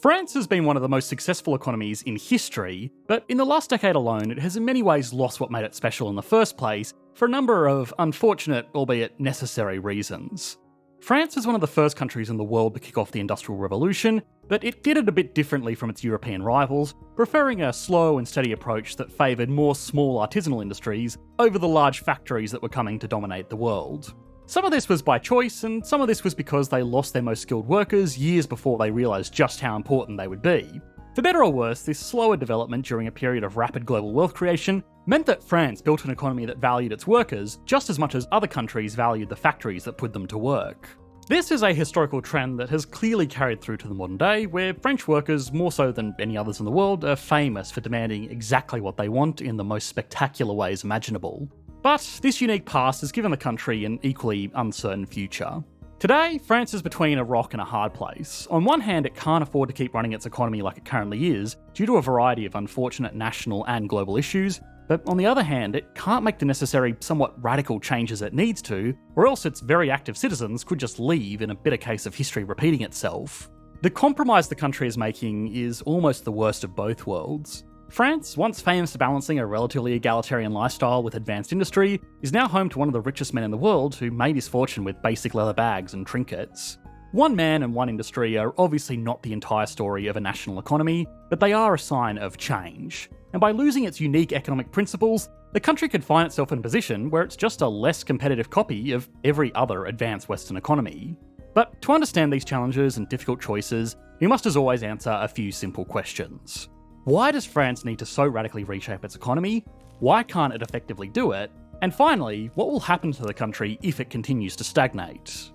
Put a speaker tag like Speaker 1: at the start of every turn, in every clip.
Speaker 1: France has been one of the most successful economies in history, but in the last decade alone, it has in many ways lost what made it special in the first place for a number of unfortunate, albeit necessary reasons. France was one of the first countries in the world to kick off the Industrial Revolution, but it did it a bit differently from its European rivals, preferring a slow and steady approach that favoured more small artisanal industries over the large factories that were coming to dominate the world. Some of this was by choice, and some of this was because they lost their most skilled workers years before they realised just how important they would be. For better or worse, this slower development during a period of rapid global wealth creation meant that France built an economy that valued its workers just as much as other countries valued the factories that put them to work. This is a historical trend that has clearly carried through to the modern day, where French workers, more so than any others in the world, are famous for demanding exactly what they want in the most spectacular ways imaginable. But this unique past has given the country an equally uncertain future. Today, France is between a rock and a hard place. On one hand, it can't afford to keep running its economy like it currently is, due to a variety of unfortunate national and global issues, but on the other hand, it can't make the necessary, somewhat radical changes it needs to, or else its very active citizens could just leave in a bitter case of history repeating itself. The compromise the country is making is almost the worst of both worlds. France, once famous for balancing a relatively egalitarian lifestyle with advanced industry, is now home to one of the richest men in the world who made his fortune with basic leather bags and trinkets. One man and one industry are obviously not the entire story of a national economy, but they are a sign of change. And by losing its unique economic principles, the country could find itself in a position where it's just a less competitive copy of every other advanced Western economy. But to understand these challenges and difficult choices, we must as always answer a few simple questions. Why does France need to so radically reshape its economy? Why can't it effectively do it? And finally, what will happen to the country if it continues to stagnate?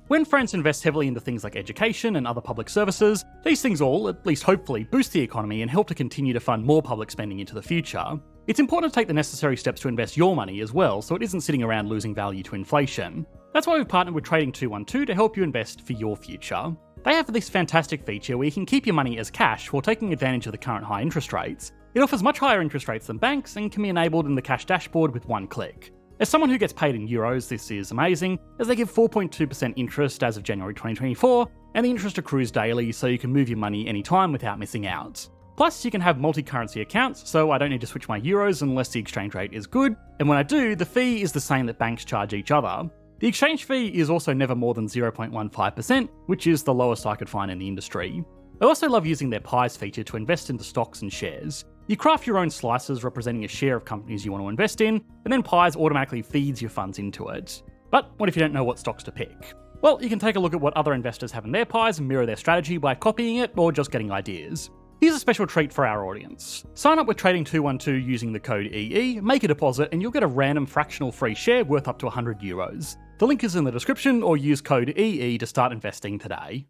Speaker 1: When France invests heavily into things like education and other public services, these things all, at least hopefully, boost the economy and help to continue to fund more public spending into the future. It's important to take the necessary steps to invest your money as well, so it isn't sitting around losing value to inflation. That's why we've partnered with Trading 212 to help you invest for your future. They have this fantastic feature where you can keep your money as cash while taking advantage of the current high interest rates. It offers much higher interest rates than banks and can be enabled in the cash dashboard with one click. As someone who gets paid in euros, this is amazing, as they give 4.2% interest as of January 2024, and the interest accrues daily so you can move your money anytime without missing out. Plus, you can have multi-currency accounts, so I don't need to switch my euros unless the exchange rate is good, and when I do, the fee is the same that banks charge each other. The exchange fee is also never more than 0.15%, which is the lowest I could find in the industry. I also love using their pies feature to invest into stocks and shares. You craft your own slices representing a share of companies you want to invest in, and then pies automatically feeds your funds into it. But what if you don't know what stocks to pick? Well, you can take a look at what other investors have in their pies and mirror their strategy by copying it or just getting ideas. Here's a special treat for our audience. Sign up with Trading 212 using the code EE, make a deposit, and you'll get a random fractional free share worth up to €100. The link is in the description, or use code EE to start investing today.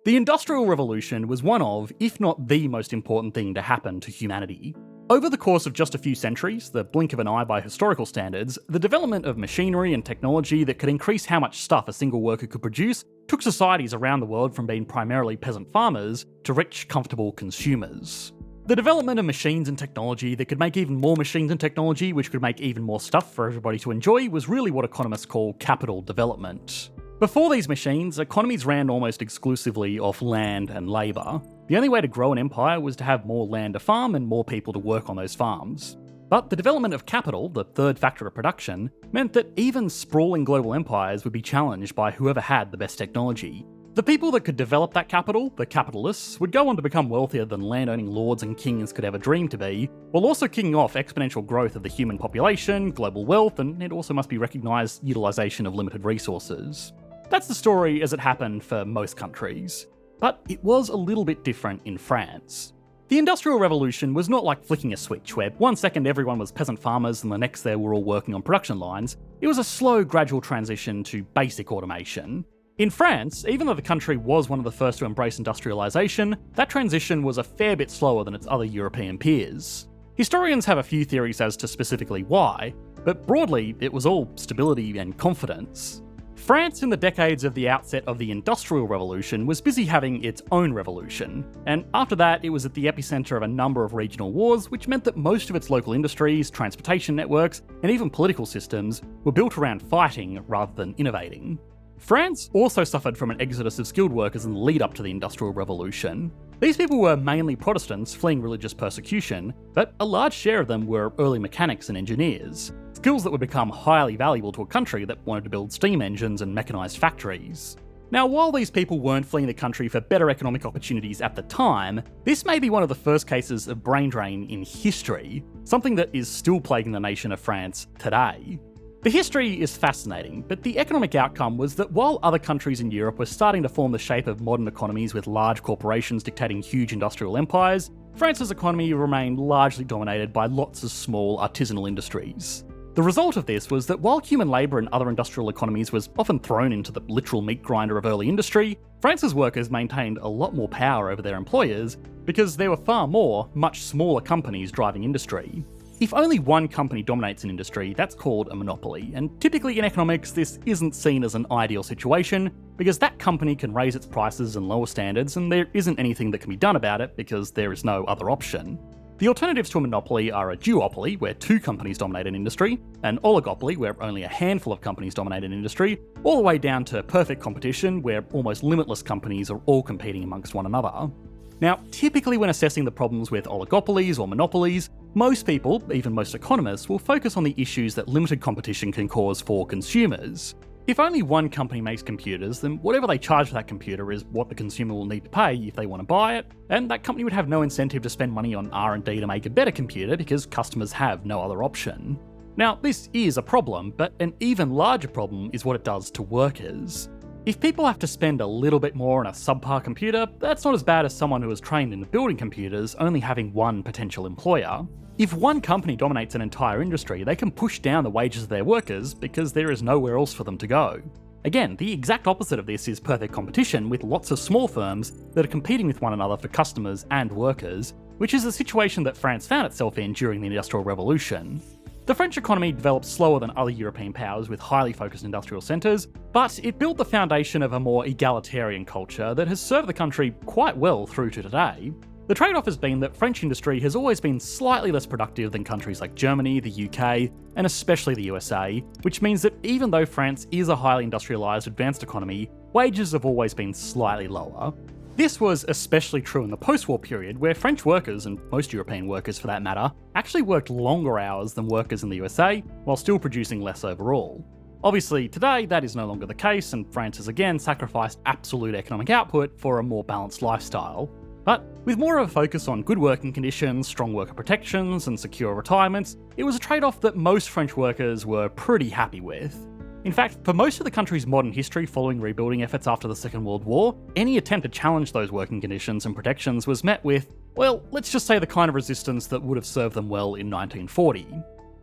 Speaker 1: The Industrial Revolution was one of, if not the most important thing to happen to humanity. Over the course of just a few centuries, the blink of an eye by historical standards, the development of machinery and technology that could increase how much stuff a single worker could produce took societies around the world from being primarily peasant farmers to rich, comfortable consumers. The development of machines and technology that could make even more machines and technology which could make even more stuff for everybody to enjoy was really what economists call capital development. Before these machines, economies ran almost exclusively off land and labour. The only way to grow an empire was to have more land to farm and more people to work on those farms. But the development of capital, the third factor of production, meant that even sprawling global empires would be challenged by whoever had the best technology. The people that could develop that capital, the capitalists, would go on to become wealthier than land-owning lords and kings could ever dream to be, while also kicking off exponential growth of the human population, global wealth, and it also must be recognised, utilisation of limited resources. That's the story as it happened for most countries. But it was a little bit different in France. The Industrial Revolution was not like flicking a switch, where 1 second everyone was peasant farmers and the next they were all working on production lines. It was a slow, gradual transition to basic automation. In France, even though the country was one of the first to embrace industrialisation, that transition was a fair bit slower than its other European peers. Historians have a few theories as to specifically why, but broadly, it was all stability and confidence. France in the decades of the outset of the Industrial Revolution was busy having its own revolution, and after that it was at the epicentre of a number of regional wars, which meant that most of its local industries, transportation networks, and even political systems were built around fighting rather than innovating. France also suffered from an exodus of skilled workers in the lead up to the Industrial Revolution. These people were mainly Protestants fleeing religious persecution, but a large share of them were early mechanics and engineers, skills that would become highly valuable to a country that wanted to build steam engines and mechanised factories. Now, while these people weren't fleeing the country for better economic opportunities at the time, this may be one of the first cases of brain drain in history, something that is still plaguing the nation of France today. The history is fascinating, but the economic outcome was that while other countries in Europe were starting to form the shape of modern economies with large corporations dictating huge industrial empires, France's economy remained largely dominated by lots of small artisanal industries. The result of this was that while human labour in other industrial economies was often thrown into the literal meat grinder of early industry, France's workers maintained a lot more power over their employers because there were far more, much smaller companies driving industry. If only one company dominates an industry, that's called a monopoly, and typically in economics this isn't seen as an ideal situation because that company can raise its prices and lower standards and there isn't anything that can be done about it because there is no other option. The alternatives to a monopoly are a duopoly, where two companies dominate an industry, an oligopoly, where only a handful of companies dominate an industry, all the way down to perfect competition, where almost limitless companies are all competing amongst one another. Now, typically when assessing the problems with oligopolies or monopolies, most people, even most economists, will focus on the issues that limited competition can cause for consumers. If only one company makes computers, then whatever they charge for that computer is what the consumer will need to pay if they want to buy it, and that company would have no incentive to spend money on R&D to make a better computer because customers have no other option. Now, this is a problem, but an even larger problem is what it does to workers. If people have to spend a little bit more on a subpar computer, that's not as bad as someone who is trained in building computers only having one potential employer. If one company dominates an entire industry, they can push down the wages of their workers because there is nowhere else for them to go. Again, the exact opposite of this is perfect competition with lots of small firms that are competing with one another for customers and workers, which is a situation that France found itself in during the Industrial Revolution. The French economy developed slower than other European powers with highly focused industrial centres, but it built the foundation of a more egalitarian culture that has served the country quite well through to today. The trade-off has been that French industry has always been slightly less productive than countries like Germany, the UK, and especially the USA, which means that even though France is a highly industrialised advanced economy, wages have always been slightly lower. This was especially true in the post-war period, where French workers, and most European workers for that matter, actually worked longer hours than workers in the USA, while still producing less overall. Obviously, today that is no longer the case, and France has again sacrificed absolute economic output for a more balanced lifestyle. But with more of a focus on good working conditions, strong worker protections, and secure retirements, it was a trade-off that most French workers were pretty happy with. In fact, for most of the country's modern history following rebuilding efforts after the Second World War, any attempt to challenge those working conditions and protections was met with, well, let's just say the kind of resistance that would have served them well in 1940.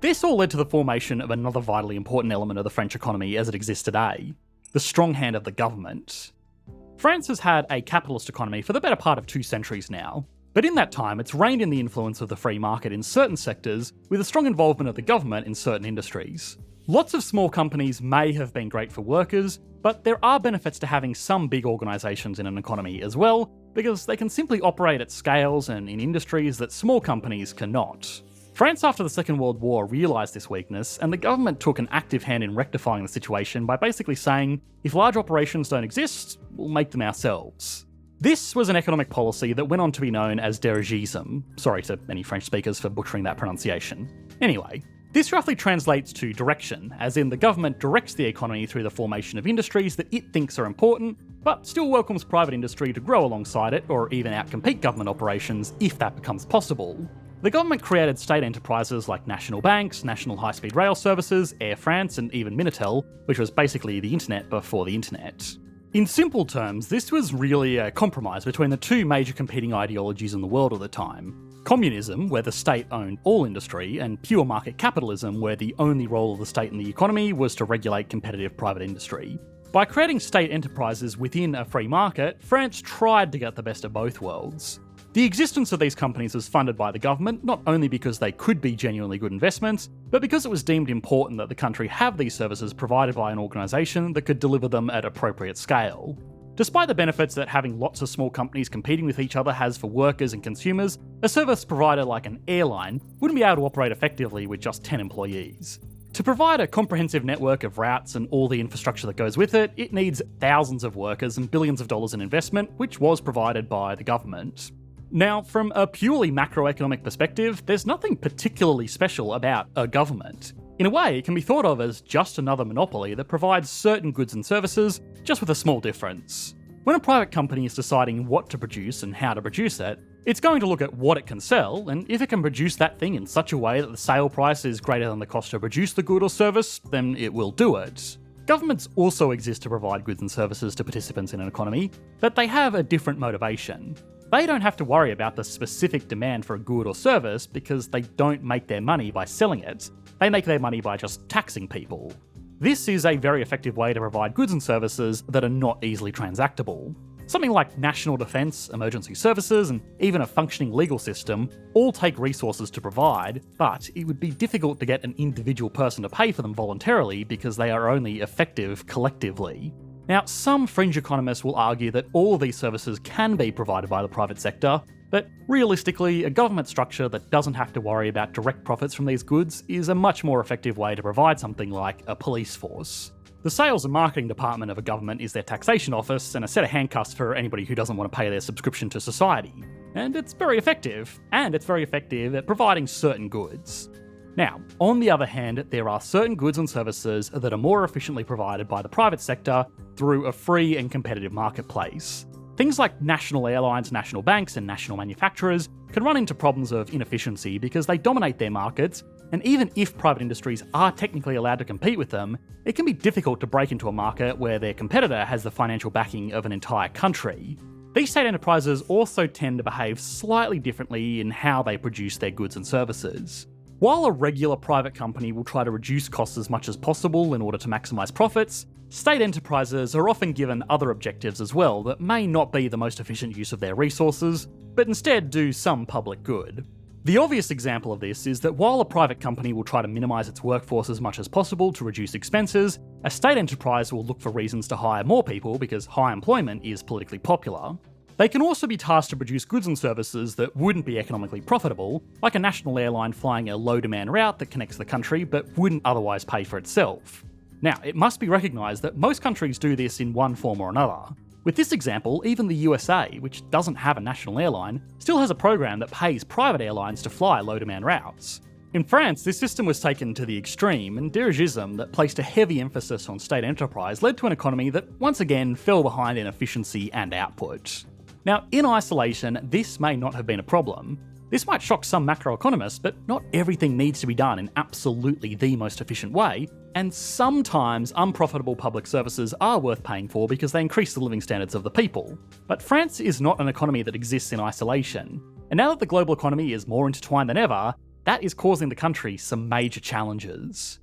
Speaker 1: This all led to the formation of another vitally important element of the French economy as it exists today: the strong hand of the government. France has had a capitalist economy for the better part of 2 centuries now, but in that time it's reined in the influence of the free market in certain sectors with a strong involvement of the government in certain industries. Lots of small companies may have been great for workers, but there are benefits to having some big organisations in an economy as well, because they can simply operate at scales and in industries that small companies cannot. France after the Second World War realised this weakness, and the government took an active hand in rectifying the situation by basically saying, if large operations don't exist, we'll make them ourselves. This was an economic policy that went on to be known as dirigisme. Sorry to any French speakers for butchering that pronunciation. Anyway, this roughly translates to direction, as in the government directs the economy through the formation of industries that it thinks are important, but still welcomes private industry to grow alongside it or even outcompete government operations if that becomes possible. The government created state enterprises like national banks, national high-speed rail services, Air France, and even Minitel, which was basically the internet before the internet. In simple terms, this was really a compromise between the two major competing ideologies in the world at the time: communism, where the state owned all industry, and pure market capitalism, where the only role of the state in the economy was to regulate competitive private industry. By creating state enterprises within a free market, France tried to get the best of both worlds. The existence of these companies was funded by the government not only because they could be genuinely good investments, but because it was deemed important that the country have these services provided by an organisation that could deliver them at appropriate scale. Despite the benefits that having lots of small companies competing with each other has for workers and consumers, a service provider like an airline wouldn't be able to operate effectively with just 10 employees. To provide a comprehensive network of routes and all the infrastructure that goes with it, it needs thousands of workers and billions of dollars in investment, which was provided by the government. Now, from a purely macroeconomic perspective, there's nothing particularly special about a government. In a way, it can be thought of as just another monopoly that provides certain goods and services, just with a small difference. When a private company is deciding what to produce and how to produce it, it's going to look at what it can sell, and if it can produce that thing in such a way that the sale price is greater than the cost to produce the good or service, then it will do it. Governments also exist to provide goods and services to participants in an economy, but they have a different motivation. They don't have to worry about the specific demand for a good or service because they don't make their money by selling it. They make their money by just taxing people. This is a very effective way to provide goods and services that are not easily transactable. Something like national defence, emergency services, and even a functioning legal system all take resources to provide, but it would be difficult to get an individual person to pay for them voluntarily because they are only effective collectively. Now, some fringe economists will argue that all of these services can be provided by the private sector, but realistically, a government structure that doesn't have to worry about direct profits from these goods is a much more effective way to provide something like a police force. The sales and marketing department of a government is their taxation office and a set of handcuffs for anybody who doesn't want to pay their subscription to society. And it's very effective at providing certain goods. Now, on the other hand, there are certain goods and services that are more efficiently provided by the private sector through a free and competitive marketplace. Things like national airlines, national banks, and national manufacturers can run into problems of inefficiency because they dominate their markets, and even if private industries are technically allowed to compete with them, it can be difficult to break into a market where their competitor has the financial backing of an entire country. These state enterprises also tend to behave slightly differently in how they produce their goods and services. While a regular private company will try to reduce costs as much as possible in order to maximise profits, state enterprises are often given other objectives as well that may not be the most efficient use of their resources, but instead do some public good. The obvious example of this is that while a private company will try to minimise its workforce as much as possible to reduce expenses, a state enterprise will look for reasons to hire more people because high employment is politically popular. They can also be tasked to produce goods and services that wouldn't be economically profitable, like a national airline flying a low-demand route that connects the country but wouldn't otherwise pay for itself. Now, it must be recognised that most countries do this in one form or another. With this example, even the USA, which doesn't have a national airline, still has a program that pays private airlines to fly low-demand routes. In France, this system was taken to the extreme, and dirigism that placed a heavy emphasis on state enterprise led to an economy that once again fell behind in efficiency and output. Now, in isolation, this may not have been a problem. This might shock some macroeconomists, but not everything needs to be done in absolutely the most efficient way, and sometimes unprofitable public services are worth paying for because they increase the living standards of the people. But France is not an economy that exists in isolation, and now that the global economy is more intertwined than ever, that is causing the country some major challenges.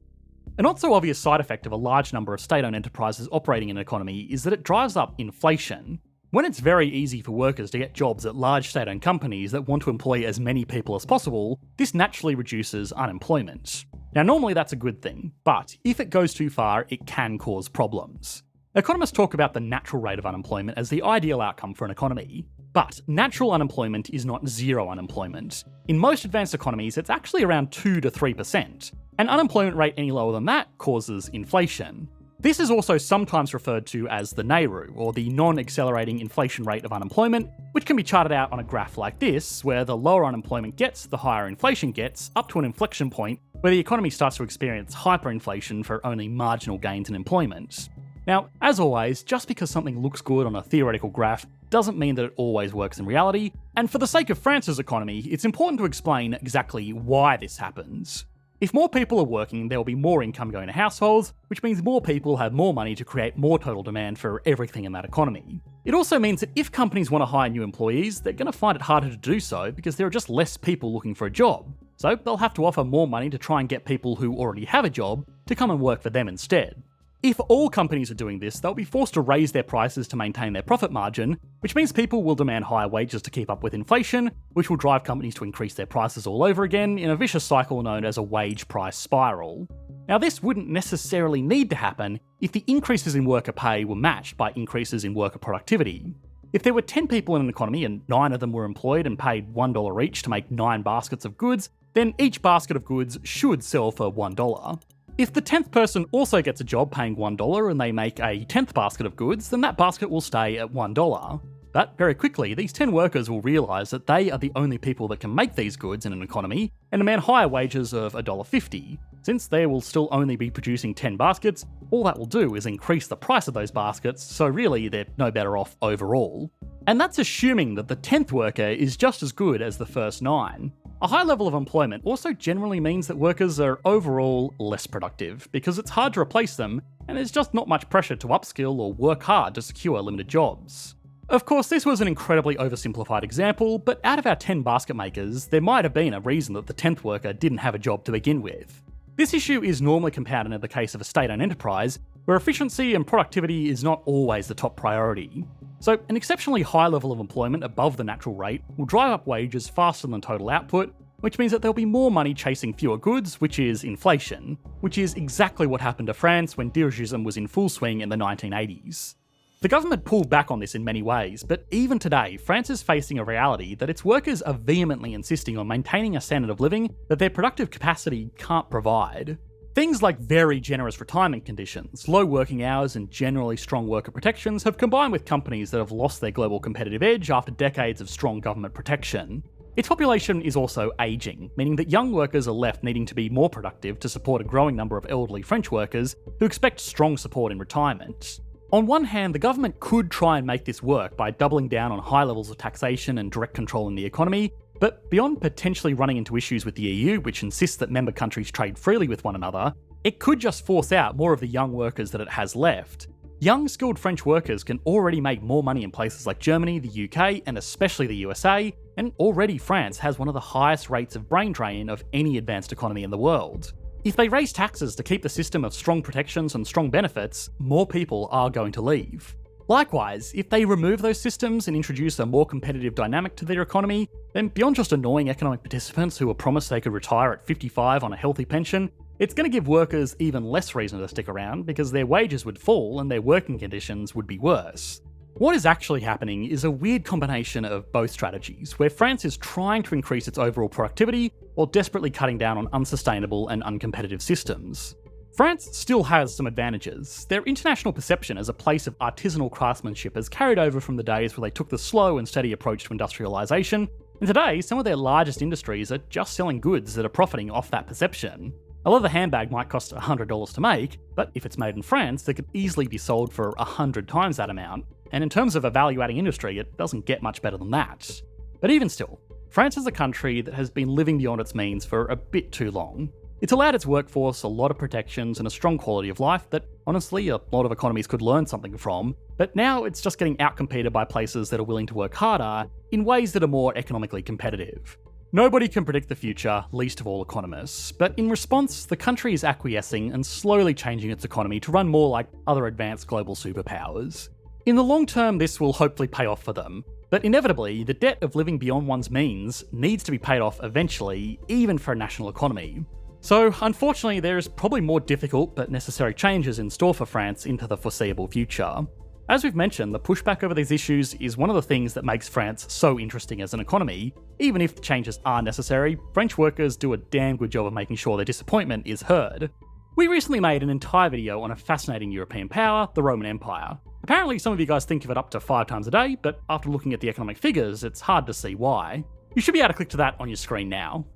Speaker 1: A not so obvious side effect of a large number of state-owned enterprises operating in an economy is that it drives up inflation. When it's very easy for workers to get jobs at large state-owned companies that want to employ as many people as possible, this naturally reduces unemployment. Now, normally that's a good thing, but if it goes too far, it can cause problems. Economists talk about the natural rate of unemployment as the ideal outcome for an economy, but natural unemployment is not zero unemployment. In most advanced economies, it's actually around 2 to 3%. An unemployment rate any lower than that causes inflation. This is also sometimes referred to as the NAIRU, or the non-accelerating inflation rate of unemployment, which can be charted out on a graph like this, where the lower unemployment gets, the higher inflation gets, up to an inflection point where the economy starts to experience hyperinflation for only marginal gains in employment. Now, as always, just because something looks good on a theoretical graph doesn't mean that it always works in reality, and for the sake of France's economy, it's important to explain exactly why this happens. If more people are working, there will be more income going to households, which means more people have more money to create more total demand for everything in that economy. It also means that if companies want to hire new employees, they're going to find it harder to do so because there are just less people looking for a job. So they'll have to offer more money to try and get people who already have a job to come and work for them instead. If all companies are doing this, they'll be forced to raise their prices to maintain their profit margin, which means people will demand higher wages to keep up with inflation, which will drive companies to increase their prices all over again in a vicious cycle known as a wage price spiral. Now, this wouldn't necessarily need to happen if the increases in worker pay were matched by increases in worker productivity. If there were 10 people in an economy and 9 of them were employed and paid $1 each to make 9 baskets of goods, then each basket of goods should sell for $1. If the 10th person also gets a job paying $1 and they make a 10th basket of goods, then that basket will stay at $1. But very quickly, these 10 workers will realise that they are the only people that can make these goods in an economy and demand higher wages of $1.50. Since they will still only be producing 10 baskets, all that will do is increase the price of those baskets, so really they're no better off overall. And that's assuming that the 10th worker is just as good as the first 9. A high level of employment also generally means that workers are overall less productive, because it's hard to replace them, and there's just not much pressure to upskill or work hard to secure limited jobs. Of course, this was an incredibly oversimplified example, but out of our 10 basket makers, there might have been a reason that the 10th worker didn't have a job to begin with. This issue is normally compounded in the case of a state-owned enterprise, where efficiency and productivity is not always the top priority. So, an exceptionally high level of employment above the natural rate will drive up wages faster than total output, which means that there'll be more money chasing fewer goods, which is inflation, which is exactly what happened to France when dirigism was in full swing in the 1980s. The government pulled back on this in many ways, but even today, France is facing a reality that its workers are vehemently insisting on maintaining a standard of living that their productive capacity can't provide. Things like very generous retirement conditions, low working hours, and generally strong worker protections have combined with companies that have lost their global competitive edge after decades of strong government protection. Its population is also ageing, meaning that young workers are left needing to be more productive to support a growing number of elderly French workers who expect strong support in retirement. On one hand, the government could try and make this work by doubling down on high levels of taxation and direct control in the economy, but beyond potentially running into issues with the EU, which insists that member countries trade freely with one another, it could just force out more of the young workers that it has left. Young, skilled French workers can already make more money in places like Germany, the UK, and especially the USA, and already France has one of the highest rates of brain drain of any advanced economy in the world. If they raise taxes to keep the system of strong protections and strong benefits, more people are going to leave. Likewise, if they remove those systems and introduce a more competitive dynamic to their economy, then beyond just annoying economic participants who were promised they could retire at 55 on a healthy pension, it's going to give workers even less reason to stick around because their wages would fall and their working conditions would be worse. What is actually happening is a weird combination of both strategies, where France is trying to increase its overall productivity while desperately cutting down on unsustainable and uncompetitive systems. France still has some advantages. Their international perception as a place of artisanal craftsmanship has carried over from the days where they took the slow and steady approach to industrialisation, and today some of their largest industries are just selling goods that are profiting off that perception. A leather handbag might cost $100 to make, but if it's made in France, it could easily be sold for 100 times that amount, and in terms of a value-adding industry, it doesn't get much better than that. But even still, France is a country that has been living beyond its means for a bit too long. It's allowed its workforce a lot of protections and a strong quality of life that, honestly, a lot of economies could learn something from, but now it's just getting outcompeted by places that are willing to work harder in ways that are more economically competitive. Nobody can predict the future, least of all economists, but in response, the country is acquiescing and slowly changing its economy to run more like other advanced global superpowers. In the long term, this will hopefully pay off for them, but inevitably, the debt of living beyond one's means needs to be paid off eventually, even for a national economy. So, unfortunately, there is probably more difficult but necessary changes in store for France into the foreseeable future. As we've mentioned, the pushback over these issues is one of the things that makes France so interesting as an economy. Even if the changes are necessary, French workers do a damn good job of making sure their disappointment is heard. We recently made an entire video on a fascinating European power, the Roman Empire. Apparently some of you guys think of it up to 5 times a day, but after looking at the economic figures, it's hard to see why. You should be able to click to that on your screen now.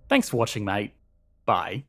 Speaker 1: Thanks for watching, mate. Bye.